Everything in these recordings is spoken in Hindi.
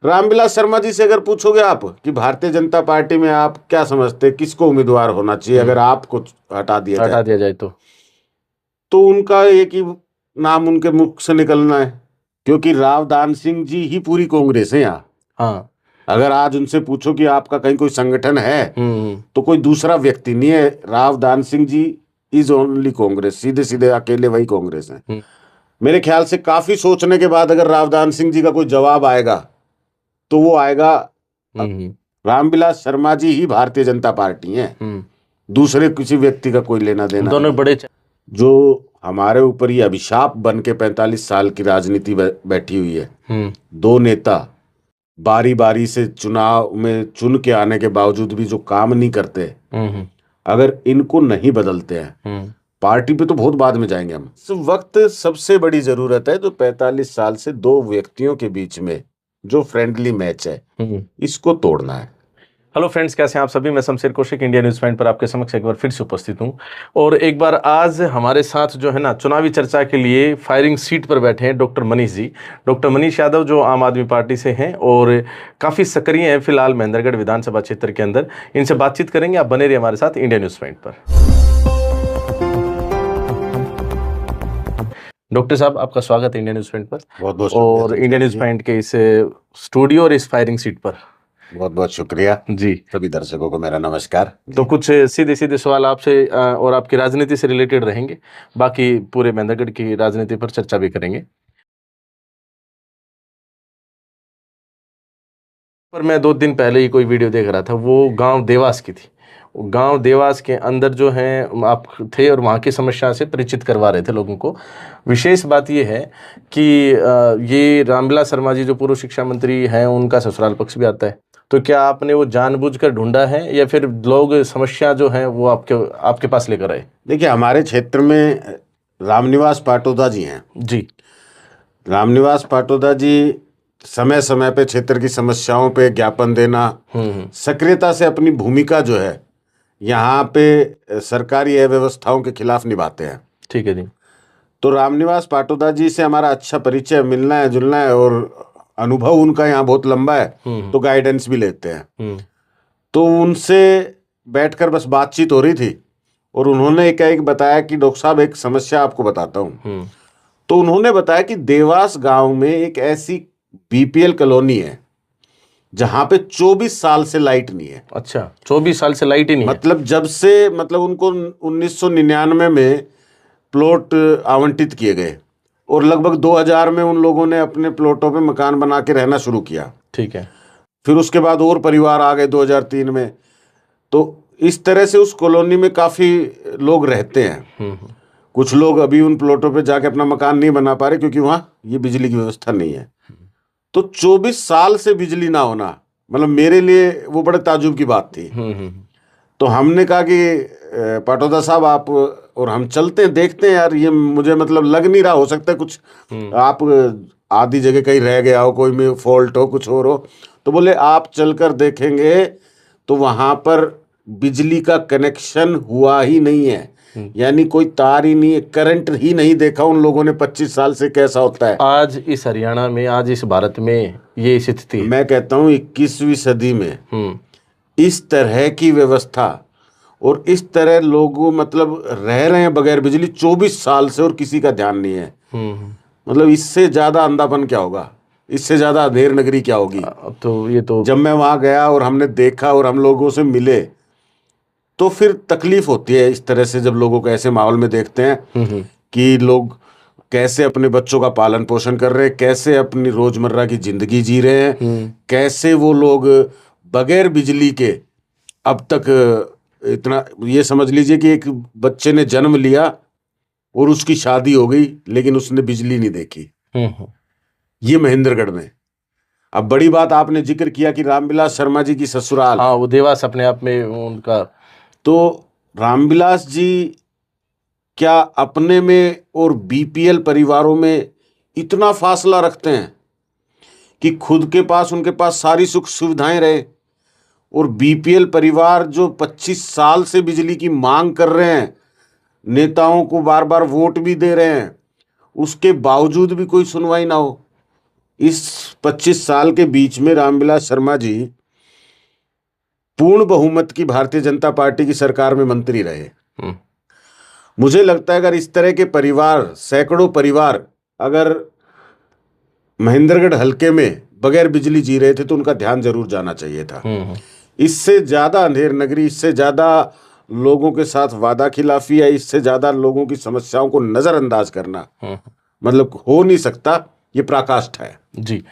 रामविलास शर्मा जी से अगर पूछोगे आप कि भारतीय जनता पार्टी में आप क्या समझते हैं, किसको उम्मीदवार होना चाहिए अगर आपको हटा दिया जाए तो उनका एक ही नाम उनके मुख से निकलना है, क्योंकि राव दान सिंह जी ही पूरी कांग्रेस है यहाँ। हाँ। अगर आज उनसे पूछो कि आपका कहीं कोई संगठन है तो कोई दूसरा व्यक्ति नहीं है, राव दान सिंह जी इज ओनली कांग्रेस, सीधे सीधे अकेले वही कांग्रेस है। मेरे ख्याल से काफी सोचने के बाद अगर रावदान सिंह जी का कोई जवाब आएगा तो वो आएगा रामविलास शर्मा जी ही भारतीय जनता पार्टी है, दूसरे किसी व्यक्ति का कोई लेना देना दोनों नहीं। बड़े जो हमारे ऊपर ये अभिशाप बन के 45 साल की राजनीति बैठी हुई है, दो नेता बारी बारी से चुनाव में चुन के आने के बावजूद भी जो काम नहीं करते, अगर इनको नहीं बदलते हैं पार्टी पे तो बहुत बाद में जाएंगे हम। इस वक्त सबसे बड़ी जरूरत है जो 45 साल से दो व्यक्तियों के बीच में जो फ्रेंडली मैच है इसको तोड़ना है। हेलो फ्रेंड्स, कैसे हैं आप सभी। मैं Shamsher Kaushik India news point पर आपके समक्ष एक बार फिर से उपस्थित हूं और एक बार आज हमारे साथ जो है ना चुनावी चर्चा के लिए फायरिंग सीट पर बैठे हैं डॉक्टर मनीष जी। डॉक्टर मनीष यादव जो आम आदमी पार्टी से हैं और काफ़ी सक्रिय हैं फिलहाल महेंद्रगढ़ विधानसभा क्षेत्र के अंदर। इनसे बातचीत करेंगे, आप बने रहिए हमारे साथ इंडिया न्यूज़ पॉइंट पर। डॉक्टर साहब, आपका स्वागत है इंडिया न्यूज़ पॉइंट पर। बहुत बहुत और इंडिया न्यूज़ पॉइंट के इस स्टूडियो और इस फायरिंग सीट पर बहुत बहुत शुक्रिया जी। सभी दर्शकों को मेरा नमस्कार। तो कुछ सीधे सीधे सवाल आपसे और आपकी राजनीति से रिलेटेड रहेंगे, बाकी पूरे महेंद्रगढ़ की राजनीति पर चर्चा भी करेंगे। पर मैं 2 दिन पहले ही कोई वीडियो देख रहा था, वो गांव देवास की थी। गांव देवास के अंदर जो है आप थे और वहाँ की समस्या से परिचित करवा रहे थे लोगों को। विशेष बात ये है कि ये रामविलास शर्मा जी जो पूर्व शिक्षा मंत्री हैं उनका ससुराल पक्ष भी आता है। तो क्या आपने वो जानबूझकर ढूंढा है या फिर लोग समस्या जो है वो आपके पास लेकर आए? देखिए, हमारे क्षेत्र में रामनिवास पाटोदा जी हैं जी। रामनिवास पाटोदा जी समय समय पे क्षेत्र की समस्याओं पे ज्ञापन देना, सक्रियता से अपनी भूमिका जो है यहाँ पे सरकारी अव्यवस्थाओं के खिलाफ निभाते हैं। ठीक है जी। तो रामनिवास पाटोदा जी से हमारा अच्छा परिचय, मिलना है जुलना है और अनुभव उनका यहाँ बहुत लंबा है, तो गाइडेंस भी लेते हैं। तो उनसे बैठकर बस बातचीत हो रही थी और उन्होंने एक बताया कि डॉक्टर साहब एक समस्या आपको बताता हूँ। तो उन्होंने बताया कि देवास गांव में एक ऐसी बीपीएल कॉलोनी है जहां पे 24 साल से लाइट नहीं है। अच्छा, 24 साल से लाइट ही नहीं मतलब जब से उनको 1999 में प्लॉट आवंटित किए गए और लगभग 2000 में उन लोगों ने अपने प्लॉटों पे मकान बना के रहना शुरू किया। ठीक है। फिर उसके बाद और परिवार आ गए 2003 में। तो इस तरह से उस कॉलोनी में काफी लोग रहते हैं। कुछ लोग अभी उन प्लॉटों पे जाके अपना मकान नहीं बना पा रहे क्योंकि वहां ये बिजली की व्यवस्था नहीं है। तो 24 साल से बिजली ना होना, मतलब मेरे लिए वो बड़े ताजुब की बात थी। तो हमने कहा कि पाटोदा साहब आप और हम चलते हैं, देखते हैं यार, ये मुझे लग नहीं रहा, हो सकता है कुछ आप आधी जगह कहीं रह गया हो, कोई में फॉल्ट हो, कुछ और हो। तो बोले आप चलकर देखेंगे तो वहां पर बिजली का कनेक्शन हुआ ही नहीं है, यानी कोई तार ही नहीं है, करंट ही नहीं देखा उन लोगों ने 25 साल से। कैसा होता है आज इस हरियाणा में, आज इस भारत में ये स्थिति? मैं कहता हूँ 21वीं सदी में इस तरह की व्यवस्था और इस तरह लोग रह रहे हैं बगैर बिजली 24 साल से और किसी का ध्यान नहीं है। इससे ज्यादा अंधापन क्या होगा, इससे ज्यादा अंधेर नगरी क्या होगी। तो ये तो जब मैं वहां गया और हमने देखा और हम लोगों से मिले तो फिर तकलीफ होती है इस तरह से, जब लोगों को ऐसे माहौल में देखते हैं कि लोग कैसे अपने बच्चों का पालन पोषण कर रहे हैं, कैसे अपनी रोजमर्रा की जिंदगी जी रहे हैं, कैसे वो लोग बगैर बिजली के अब तक इतना, ये समझ लीजिए कि एक बच्चे ने जन्म लिया और उसकी शादी हो गई लेकिन उसने बिजली नहीं देखी। ये महेंद्रगढ़ में। अब बड़ी बात आपने जिक्र किया कि रामविलास शर्मा जी की ससुराल, हाँ, वो देवास अपने आप में उनका। तो रामविलास जी क्या अपने में और बीपीएल परिवारों में इतना फासला रखते हैं कि खुद के पास, उनके पास सारी सुख सुविधाएं रहे और बीपीएल परिवार जो 25 साल से बिजली की मांग कर रहे हैं, नेताओं को बार बार वोट भी दे रहे हैं, उसके बावजूद भी कोई सुनवाई ना हो? इस 25 साल के बीच में रामविलास शर्मा जी पूर्ण बहुमत की भारतीय जनता पार्टी की सरकार में मंत्री रहे। मुझे लगता है अगर इस तरह के परिवार, सैकड़ों परिवार अगर महेंद्रगढ़ हलके में बगैर बिजली जी रहे थे तो उनका ध्यान जरूर जाना चाहिए था। इससे ज्यादा अंधेर नगरी, इससे ज्यादा लोगों के साथ वादा खिलाफी है, इससे ज्यादा लोगों की समस्याओं को नजरअंदाज करना मतलब हो नहीं सकता। ये पराकाष्ठा है जी।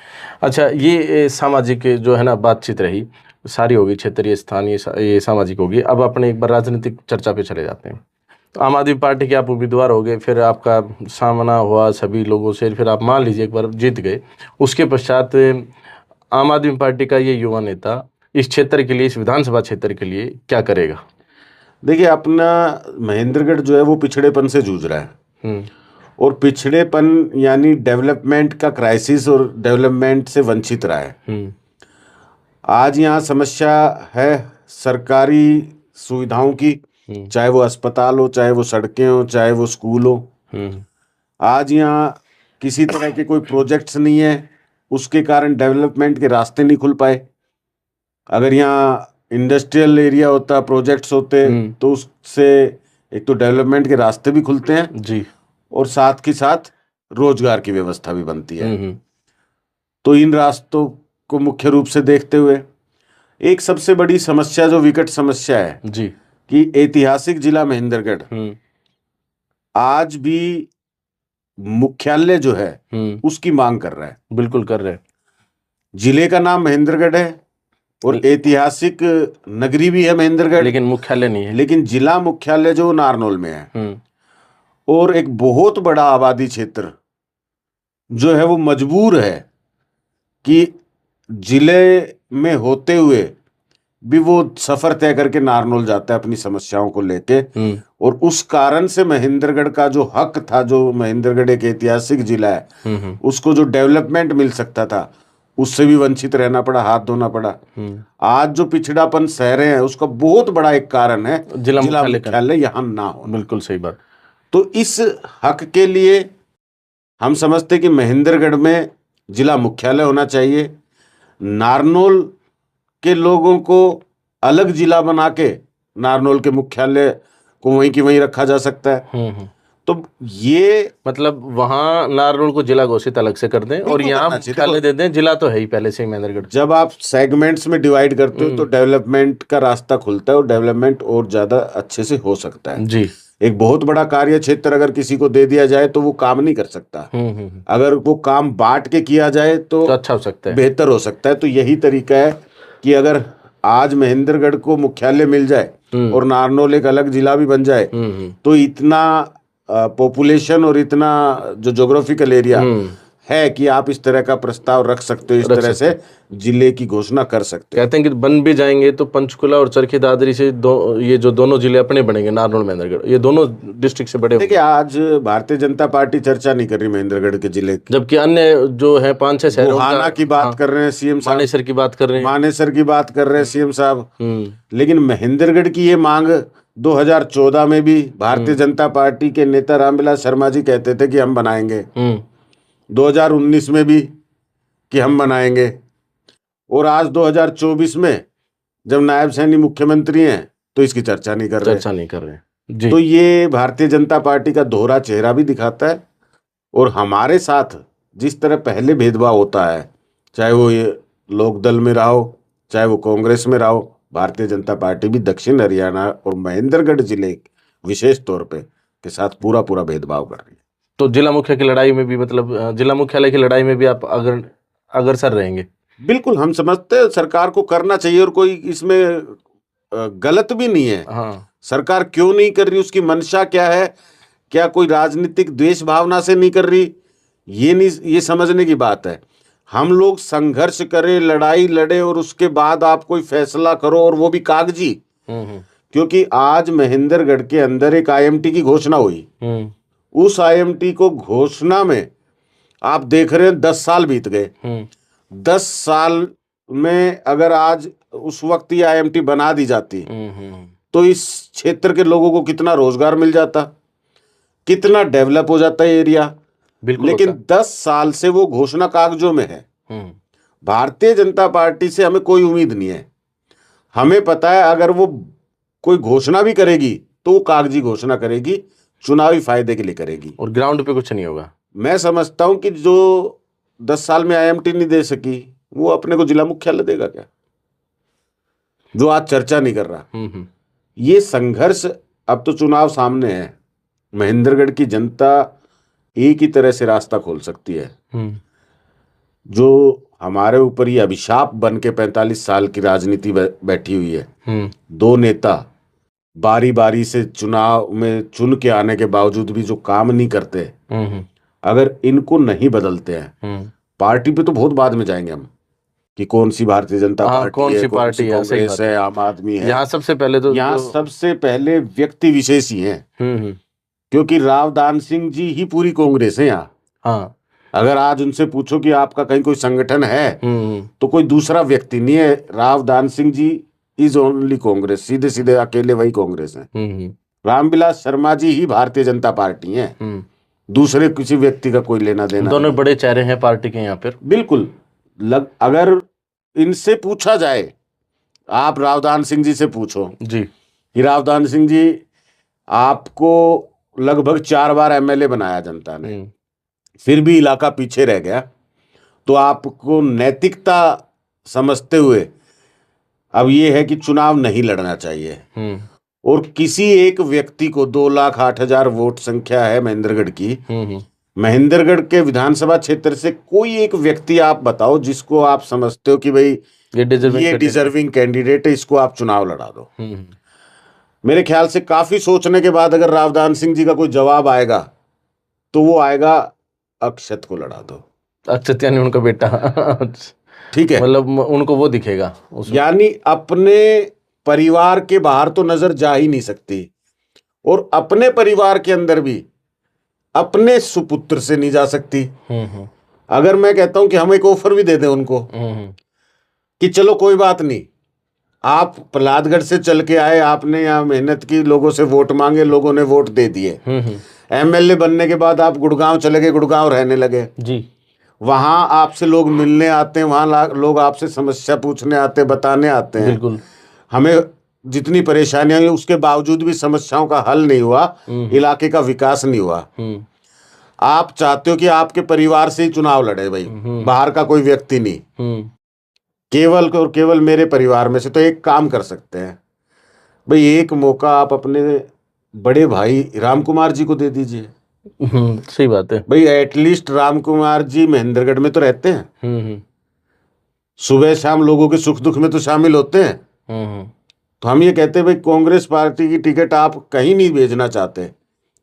अच्छा, ये सामाजिक जो है ना बातचीत रही, सारी होगी, क्षेत्रीय स्थानीय ये सामाजिक होगी। अब अपने एक बार राजनीतिक चर्चा पे चले जाते हैं। तो आम आदमी पार्टी के आप उम्मीदवार हो गए, फिर आपका सामना हुआ सभी लोगों से, फिर आप मान लीजिए एक बार जीत गए। उसके पश्चात आम आदमी पार्टी का ये युवा नेता इस क्षेत्र के लिए, इस विधानसभा क्षेत्र के लिए क्या करेगा? देखिए, अपना महेंद्रगढ़ जो है वो पिछड़ेपन से जूझ रहा है और पिछड़ेपन यानी डेवलपमेंट का क्राइसिस और डेवलपमेंट से वंचित रहा है। आज यहाँ समस्या है सरकारी सुविधाओं की, चाहे वो अस्पताल हो, चाहे वो सड़कें हो, चाहे वो स्कूल हो। आज यहाँ किसी तरह के कोई प्रोजेक्ट्स नहीं है, उसके कारण डेवलपमेंट के रास्ते नहीं खुल पाए। अगर यहाँ इंडस्ट्रियल एरिया होता, प्रोजेक्ट्स होते तो उससे एक तो डेवलपमेंट के रास्ते भी खुलते हैं जी, और साथ ही साथ रोजगार की व्यवस्था भी बनती है। तो इन रास्तों को मुख्य रूप से देखते हुए एक सबसे बड़ी समस्या जो विकट समस्या है जी, कि ऐतिहासिक जिला महेंद्रगढ़ आज भी मुख्यालय जो है उसकी मांग कर रहा है। बिल्कुल कर रहे हैं। जिले का नाम महेंद्रगढ़ है और ऐतिहासिक नगरी भी है महेंद्रगढ़, लेकिन मुख्यालय नहीं है। लेकिन जिला मुख्यालय जो नारनौल में है और एक बहुत बड़ा आबादी क्षेत्र जो है वो मजबूर है कि जिले में होते हुए भी वो सफर तय करके नारनौल जाता है अपनी समस्याओं को लेके। और उस कारण से महेंद्रगढ़ का जो हक था, जो महेंद्रगढ़ एक ऐतिहासिक जिला है, उसको जो डेवलपमेंट मिल सकता था उससे भी वंचित रहना पड़ा, हाथ धोना पड़ा। आज जो पिछड़ापन सह रहे हैं उसका बहुत बड़ा एक कारण है जिला मुख्यालय यहाँ ना हो। बिल्कुल सही बात। तो इस हक के लिए हम समझते कि महेंद्रगढ़ में जिला मुख्यालय होना चाहिए। नारनौल के लोगों को अलग जिला बना के नारनौल के मुख्यालय को वहीं की वहीं रखा जा सकता है। तो ये मतलब वहां नारनौल को जिला घोषित अलग से कर दें और यहाँ मुख्यालय दे दें। जिला तो है ही पहले से ही महेंद्रगढ़। जब आप सेगमेंट्स में डिवाइड करते हो तो डेवलपमेंट का रास्ता खुलता है और डेवलपमेंट और ज्यादा अच्छे से हो सकता है जी। एक बहुत बड़ा कार्य क्षेत्र अगर किसी को दे दिया जाए तो वो काम नहीं कर सकता। अगर वो काम बांट के किया जाए तो अच्छा हो सकता है, बेहतर हो सकता है। तो यही तरीका है कि अगर आज महेंद्रगढ़ को मुख्यालय मिल जाए और नारनौल एक अलग जिला भी बन जाए तो इतना पॉपुलेशन और इतना जो ज्योग्राफिकल एरिया है कि आप इस तरह का प्रस्ताव रख सकते हो, इस तरह से जिले की घोषणा कर सकते हो। कहते हैं कि बन भी जाएंगे तो पंचकुला और चरखी दादरी से ये जो दोनों जिले अपने बनेंगे, नारनौल महेंद्रगढ़, ये दोनों डिस्ट्रिक्ट से बड़े। देखिए, आज भारतीय जनता पार्टी चर्चा नहीं कर रही महेंद्रगढ़ के जिले, जबकि अन्य जो है 5-6 शहरों गोहाना की बात कर रहे हैं सीएम साहब, मानेसर की बात कर रहे हैं, मानेसर की बात कर रहे हैं सीएम साहब। लेकिन महेंद्रगढ़ की ये मांग 2014 में भी भारतीय जनता पार्टी के नेता रामविलास शर्मा जी कहते थे कि हम बनाएंगे, 2019 में भी कि हम बनाएंगे, और आज 2024 में जब नायब सैनी मुख्यमंत्री हैं तो इसकी चर्चा नहीं कर रहे जी। तो ये भारतीय जनता पार्टी का दोहरा चेहरा भी दिखाता है। और हमारे साथ जिस तरह पहले भेदभाव होता है, चाहे वो ये लोकदल में रहा हो, चाहे वो कांग्रेस में रहा हो, भारतीय जनता पार्टी भी दक्षिण हरियाणा और महेंद्रगढ़ जिले विशेष तौर पे के साथ पूरा भेदभाव कर रही है। तो जिला मुख्य की लड़ाई में भी, मतलब जिला मुख्यालय की लड़ाई में भी आप अग्रसर रहेंगे? बिल्कुल, हम समझते हैं सरकार को करना चाहिए और कोई इसमें गलत भी नहीं है। हाँ। सरकार क्यों नहीं कर रही, उसकी मंशा क्या है, क्या कोई राजनीतिक द्वेष भावना से नहीं कर रही, ये समझने की बात है। हम लोग संघर्ष करें, लड़ाई लड़े और उसके बाद आप कोई फैसला करो और वो भी कागजी। क्योंकि आज महेंद्रगढ़ के अंदर एक आईएमटी की घोषणा हुई, उस आईएमटी को घोषणा में आप देख रहे हैं 10 साल बीत गए। 10 साल में अगर आज उस वक्त ये आईएमटी बना दी जाती तो इस क्षेत्र के लोगों को कितना रोजगार मिल जाता, कितना डेवलप हो जाता है एरिया। बिल्कुल लेकिन होता 10 साल से वो घोषणा कागजों में है। है। भारतीय जनता पार्टी से हमें कोई उम्मीद नहीं है। हमें पता है अगर वो कोई घोषणा भी करेगी तो वो कागजी घोषणा करेगी, चुनावी फायदे के लिए करेगी। और ग्राउंड पे कुछ नहीं होगा। मैं समझता हूं कि जो 10 साल में IMT नहीं दे सकी, वो अपने को जिला मुख्यालय देगा क्या, जो आज चर्चा नहीं कर रहा। ये संघर्ष, अब तो चुनाव सामने है, महेंद्रगढ़ की जनता एक ही तरह से रास्ता खोल सकती है। जो हमारे ऊपर ये अभिशाप बन के 45 साल की राजनीति बैठी हुई है, दो नेता बारी बारी से चुनाव में चुन के आने के बावजूद भी जो काम नहीं करते, अगर इनको नहीं बदलते हैं, पार्टी पे तो बहुत बाद में जाएंगे हम कि कौन सी भारतीय जनता पार्टी कौन है, सी कौन पार्टी सी है, सही कांग्रेस बात है, आम आदमी है। यहाँ सबसे पहले तो यहाँ सबसे पहले व्यक्ति विशेष ही हैं, क्योंकि रावदान सिंह जी ही पूरी कांग्रेस है यहाँ। हाँ, अगर आज उनसे पूछो कि आपका कहीं कोई संगठन है, तो कोई दूसरा व्यक्ति नहीं है। रावदान सिंह जी इज ओनली कांग्रेस, सीधे सीधे अकेले वही कांग्रेस है। रामविलास शर्मा जी ही भारतीय जनता पार्टी है, दूसरे किसी व्यक्ति का कोई लेना देना। दोनों बड़े चेहरे हैं पार्टी के यहाँ पर। बिल्कुल। अगर इनसे पूछा जाए, आप रावदान सिंह जी से पूछो जी कि रावदान सिंह जी, आपको लगभग 4 बार MLA बनाया जनता ने, फिर भी इलाका पीछे रह गया, तो आपको नैतिकता समझते हुए अब ये है कि चुनाव नहीं लड़ना चाहिए। और किसी एक व्यक्ति को 2,08,000 वोट संख्या है महेंद्रगढ़ की, महेंद्रगढ़ के विधानसभा क्षेत्र से कोई एक व्यक्ति आप बताओ जिसको आप समझते हो कि भाई ये डिजर्विंग कैंडिडेट है, इसको आप चुनाव लड़ा दो। मेरे ख्याल से काफी सोचने के बाद अगर रावदान सिंह जी का कोई जवाब आएगा तो वो आएगा, अक्षत को लड़ा दो। अक्षत यानी उनका बेटा। ठीक है, मतलब उनको वो दिखेगा यानी अपने परिवार के बाहर तो नजर जा ही नहीं सकती, और अपने परिवार के अंदर भी अपने सुपुत्र से नहीं जा सकती। अगर मैं कहता हूं कि हम एक ऑफर भी दे दें उनको कि चलो कोई बात नहीं, आप प्रहलादगढ़ से चल के आए, आपने यहाँ मेहनत की, लोगों से वोट मांगे, लोगों ने वोट दे दिए, MLA बनने के बाद आप गुड़गांव चले गए, गुड़गांव रहने लगे जी, वहां आपसे लोग मिलने आते हैं, वहां लोग आपसे समस्या पूछने आते, बताने आते हैं। बिल्कुल। हमें जितनी परेशानियां हुई उसके बावजूद भी समस्याओं का हल नहीं हुआ, इलाके का विकास नहीं हुआ। आप चाहते हो कि आपके परिवार से ही चुनाव लड़े भाई, बाहर का कोई व्यक्ति नहीं, केवल और केवल मेरे परिवार में से। तो एक काम कर सकते हैं भाई, एक मौका आप अपने बड़े भाई राम कुमार जी को दे दीजिए। सही बात है भाई, एटलीस्ट राम कुमार जी महेंद्रगढ़ में तो रहते हैं, सुबह शाम लोगों के सुख दुख में तो शामिल होते हैं। तो हम ये कहते हैं भाई, कांग्रेस पार्टी की टिकट आप कहीं नहीं भेजना चाहते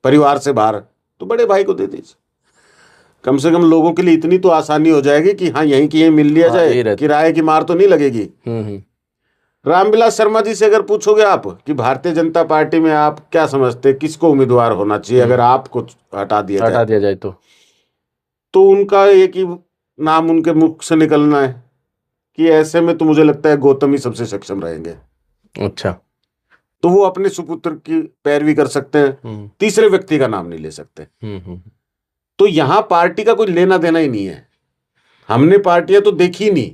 परिवार से बाहर, तो बड़े भाई को दे दीजिए। कम से कम लोगों के लिए इतनी तो आसानी हो जाएगी कि हाँ यहीं की यहीं मिल लिया जाए, किराए की मार तो नहीं लगेगी। रामविलास शर्मा जी से अगर पूछोगे आप कि भारतीय जनता पार्टी में आप क्या समझते हैं, किसको उम्मीदवार होना चाहिए अगर आपको हटा दिया जाए तो उनका एक ही नाम उनके मुख से निकलना है कि ऐसे में तो मुझे लगता है गौतम ही सबसे सक्षम रहेंगे। अच्छा, तो वो अपने सुपुत्र की पैरवी कर सकते हैं, तीसरे व्यक्ति का नाम नहीं ले सकते। तो यहाँ पार्टी का कोई लेना देना ही नहीं है। हमने पार्टियां तो देखी नहीं,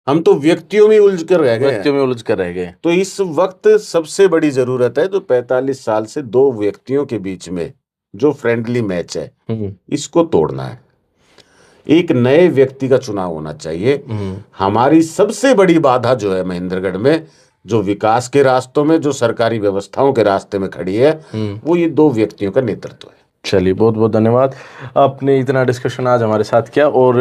हम तो व्यक्तियों में उलझ कर रह गए। तो इस वक्त सबसे बड़ी जरूरत है जो 45 साल से दो व्यक्तियों के बीच में जो फ्रेंडली मैच है, इसको तोड़ना है। एक नए व्यक्ति का चुनाव होना चाहिए। हमारी सबसे बड़ी बाधा जो है महेंद्रगढ़ में, जो विकास के रास्तों में, जो सरकारी व्यवस्थाओं के रास्ते में खड़ी है, वो ये दो व्यक्तियों का नेतृत्व है। चलिए, बहुत बहुत धन्यवाद, आपने इतना डिस्कशन आज हमारे साथ किया। और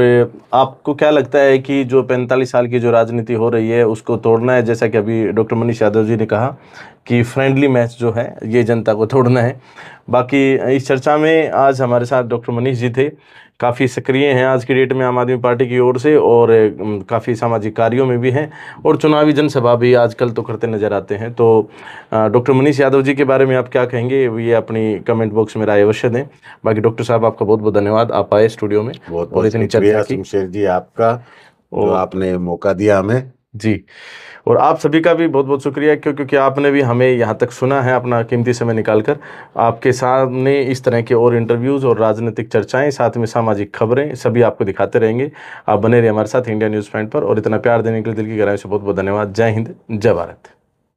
आपको क्या लगता है कि जो 45 साल की जो राजनीति हो रही है उसको तोड़ना है, जैसा कि अभी डॉक्टर मनीष यादव जी ने कहा कि फ्रेंडली मैच जो है ये जनता को तोड़ना है। बाकी इस चर्चा में आज हमारे साथ डॉक्टर मनीष जी थे, काफ़ी सक्रिय हैं आज की डेट में आम आदमी पार्टी की ओर से, और काफ़ी सामाजिक कार्यों में भी हैं, और चुनावी जनसभा भी आजकल तो करते नज़र आते हैं। तो डॉक्टर मनीष यादव जी के बारे में आप क्या कहेंगे, ये अपनी कमेंट बॉक्स में राय अवश्य दें। बाकी डॉक्टर साहब, आपका बहुत बहुत धन्यवाद, आप आए स्टूडियो में और इतनी चर्चा की। शमशेर जी आपका, और आपने मौका दिया हमें। जी। और आप सभी का भी बहुत बहुत शुक्रिया क्योंकि आपने भी हमें यहाँ तक सुना है, अपना कीमती समय निकालकर। आपके सामने इस तरह के और इंटरव्यूज़ और राजनीतिक चर्चाएं, साथ में सामाजिक खबरें सभी आपको दिखाते रहेंगे। आप बने रहिए हमारे साथ इंडिया न्यूज़ पॉइंट पर, और इतना प्यार देने के लिए दिल की गहराई से बहुत बहुत धन्यवाद। जय हिंद, जय भारत।